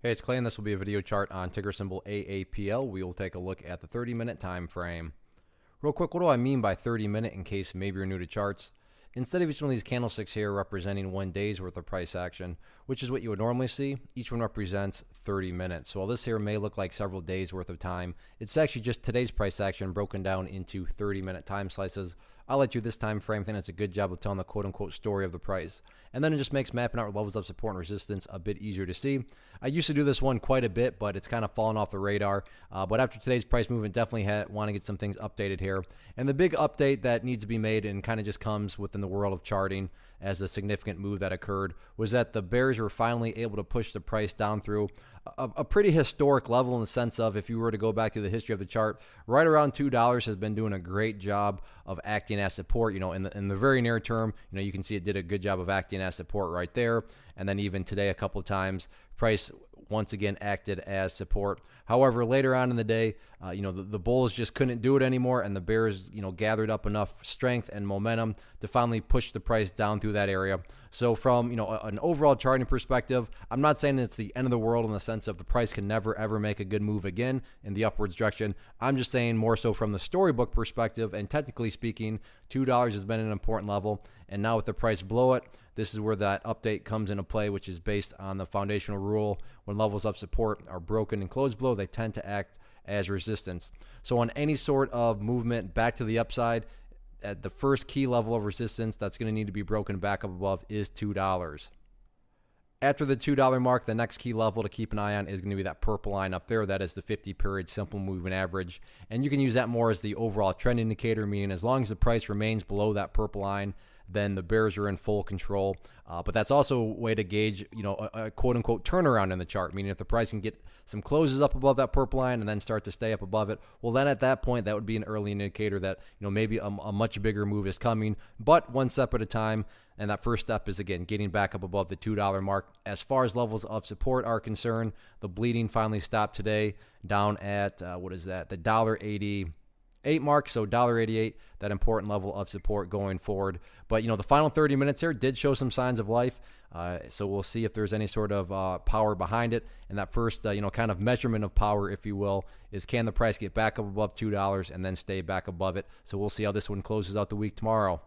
Hey, it's Clay, and this will be a video chart on ticker symbol AAPL. We will take a look at the 30-minute time frame. Real quick, what do I mean by 30-minute in case maybe you're new to charts? Instead of each one of these candlesticks here representing 1 day's worth of price action, which is what you would normally see, each one represents 30 minutes. So while this here may look like several days worth of time, it's actually just today's price action broken down into 30-minute time slices. I'll let you this time frame. I think it's a good job of telling the quote-unquote story of the price. And then it just makes mapping out levels of support and resistance a bit easier to see. I used to do this one quite a bit, but it's kind of fallen off the radar. But after today's price movement, definitely want to get some things updated here. And the big update that needs to be made and kind of just comes within the world of charting as a significant move that occurred was that the bears were finally able to push the price down through a pretty historic level in the sense of, if you were to go back to the history of the chart, right around $2 has been doing a great job of acting as support. You know, in the very near term, you know, you can see it did a good job of acting as support right there. And then even today, a couple of times, price once again acted as support. However, later on in the day, you know, the bulls just couldn't do it anymore, and the bears, you know, gathered up enough strength and momentum to finally push the price down through that area. So from, you know, an overall charting perspective, I'm not saying it's the end of the world in the sense of the price can never ever make a good move again in the upwards direction. I'm just saying more so from the storybook perspective, and technically speaking, $2 has been an important level, and now with the price below it, this is where that update comes into play, which is based on the foundational rule. When levels of support are broken and closed below, they tend to act as resistance. So on any sort of movement back to the upside, at the first key level of resistance that's going to need to be broken back up above is $2. After the $2 mark, the next key level to keep an eye on is going to be that purple line up there. That is the 50-period simple moving average. And you can use that more as the overall trend indicator, meaning as long as the price remains below that purple line, then the bears are in full control. But that's also a way to gauge, you know, a quote-unquote turnaround in the chart, meaning if the price can get some closes up above that purple line and then start to stay up above it, well, then at that point, that would be an early indicator that, you know, maybe a much bigger move is coming, but one step at a time. And that first step is, again, getting back up above the $2 mark. As far as levels of support are concerned, the bleeding finally stopped today down at, what is that, the $1.88 mark, so $1.88, that important level of support going forward. But, you know, the final 30 minutes here did show some signs of life, so we'll see if there's any sort of power behind it. And that first, you know, kind of measurement of power, if you will, is can the price get back up above $2 and then stay back above it. So we'll see how this one closes out the week tomorrow.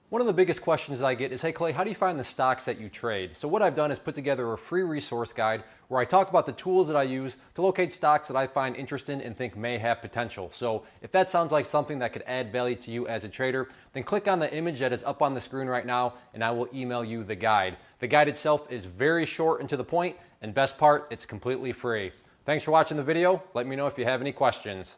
One of the biggest questions that I get is, hey Clay, how do you find the stocks that you trade? So what I've done is put together a free resource guide where I talk about the tools that I use to locate stocks that I find interesting and think may have potential. So if that sounds like something that could add value to you as a trader, then click on the image that is up on the screen right now and I will email you the guide. The guide itself is very short and to the point, and best part, it's completely free. Thanks for watching the video. Let me know if you have any questions.